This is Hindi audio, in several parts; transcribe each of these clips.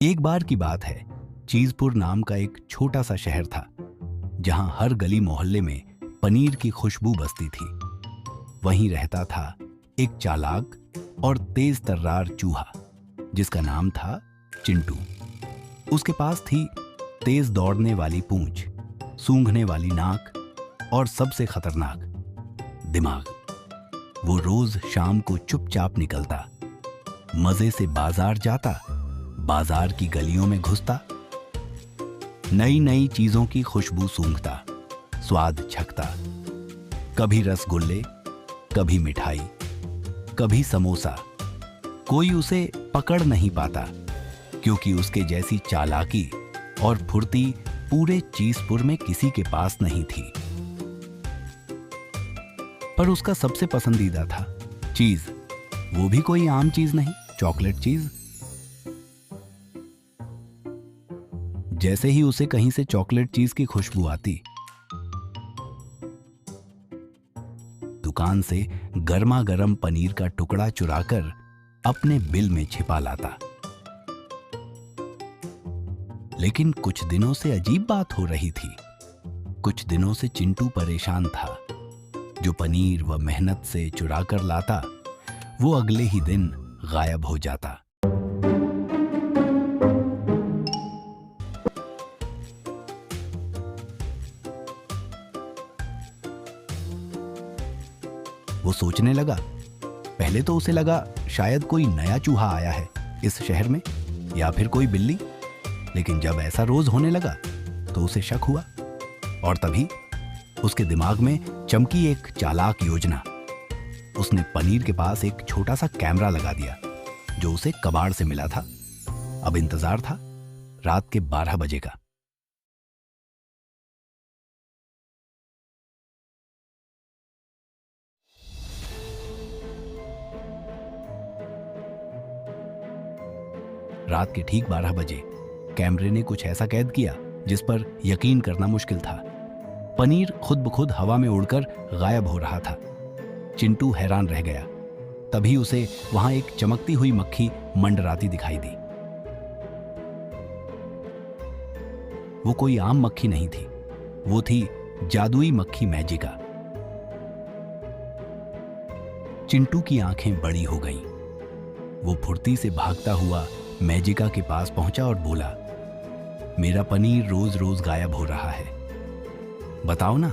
एक बार की बात है, चीजपुर नाम का एक छोटा सा शहर था जहां हर गली मोहल्ले में पनीर की खुशबू बसती थी। वहीं रहता था एक चालाक और तेज तर्रार चूहा जिसका नाम था चिंटू। उसके पास थी तेज दौड़ने वाली पूंछ, सूंघने वाली नाक और सबसे खतरनाक दिमाग। वो रोज शाम को चुपचाप निकलता, मजे से बाजार जाता, बाजार की गलियों में घुसता, नई नई चीजों की खुशबू सूंघता, स्वाद छकता। कभी रसगुल्ले, कभी मिठाई, कभी समोसा। कोई उसे पकड़ नहीं पाता क्योंकि उसके जैसी चालाकी और फुर्ती पूरे चीजपुर में किसी के पास नहीं थी। पर उसका सबसे पसंदीदा था चीज, वो भी कोई आम चीज नहीं, चॉकलेट चीज। जैसे ही उसे कहीं से चॉकलेट चीज की खुशबू आती, दुकान से गर्मा गर्म पनीर का टुकड़ा चुराकर अपने बिल में छिपा लाता। लेकिन कुछ दिनों से अजीब बात हो रही थी। कुछ दिनों से चिंटू परेशान था। जो पनीर वह मेहनत से चुरा कर लाता, वो अगले ही दिन गायब हो जाता। वो सोचने लगा। पहले तो उसे लगा शायद कोई नया चूहा आया है इस शहर में, या फिर कोई बिल्ली। लेकिन जब ऐसा रोज होने लगा तो उसे शक हुआ, और तभी उसके दिमाग में चमकी एक चालाक योजना। उसने पनीर के पास एक छोटा सा कैमरा लगा दिया जो उसे कबाड़ से मिला था। अब इंतजार था रात के 12 बजे का। रात के ठीक 12 बजे कैमरे ने कुछ ऐसा कैद किया जिस पर यकीन करना मुश्किल था। पनीर खुद ब खुद हवा में उड़कर गायब हो रहा था। चिंटू हैरान रह गया। तभी उसे वहां एक चमकती हुई मक्खी मंडराती दिखाई दी। वो कोई आम मक्खी नहीं थी, वो थी जादुई मक्खी मैजिका। चिंटू की आंखें बड़ी हो गईं। वो फुर्ती से भागता हुआ मैजिका के पास पहुंचा और बोला, मेरा पनीर रोज रोज गायब हो रहा है, बताओ ना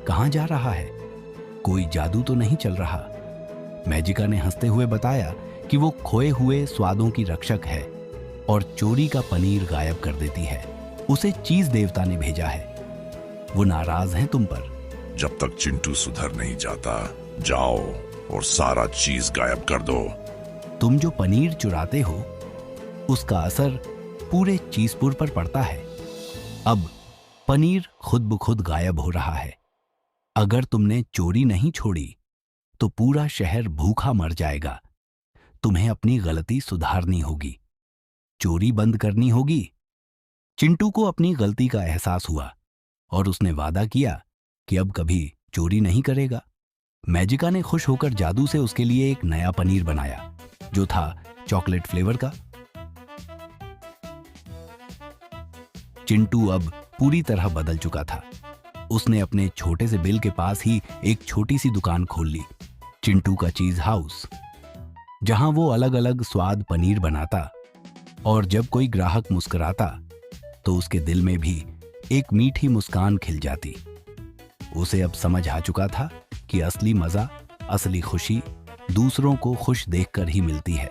कहां जा रहा है? कोई जादू तो नहीं चल रहा? मैजिका ने हंसते हुए बताया कि वो खोए हुए स्वादों की रक्षक है और चोरी का पनीर गायब कर देती है। उसे चीज देवता ने भेजा है। वो नाराज हैं तुम पर। जब तक चिंटू सुधर नहीं जाता, जाओ और सारा चीज गायब कर दो। तुम जो पनीर चुराते हो उसका असर पूरे चीजपुर पर पड़ता है। अब पनीर खुद ब खुद गायब हो रहा है। अगर तुमने चोरी नहीं छोड़ी तो पूरा शहर भूखा मर जाएगा। तुम्हें अपनी गलती सुधारनी होगी, चोरी बंद करनी होगी। चिंटू को अपनी गलती का एहसास हुआ और उसने वादा किया कि अब कभी चोरी नहीं करेगा। मैजिका ने खुश होकर जादू से उसके लिए एक नया पनीर बनाया जो था चॉकलेट फ्लेवर का। चिंटू अब पूरी तरह बदल चुका था। उसने अपने छोटे से बिल के पास ही एक छोटी सी दुकान खोल ली, चिंटू का चीज हाउस, जहां वो अलग अलग स्वाद पनीर बनाता। और जब कोई ग्राहक मुस्कुराता तो उसके दिल में भी एक मीठी मुस्कान खिल जाती। उसे अब समझ आ चुका था कि असली मजा, असली खुशी दूसरों को खुश देखकर ही मिलती है।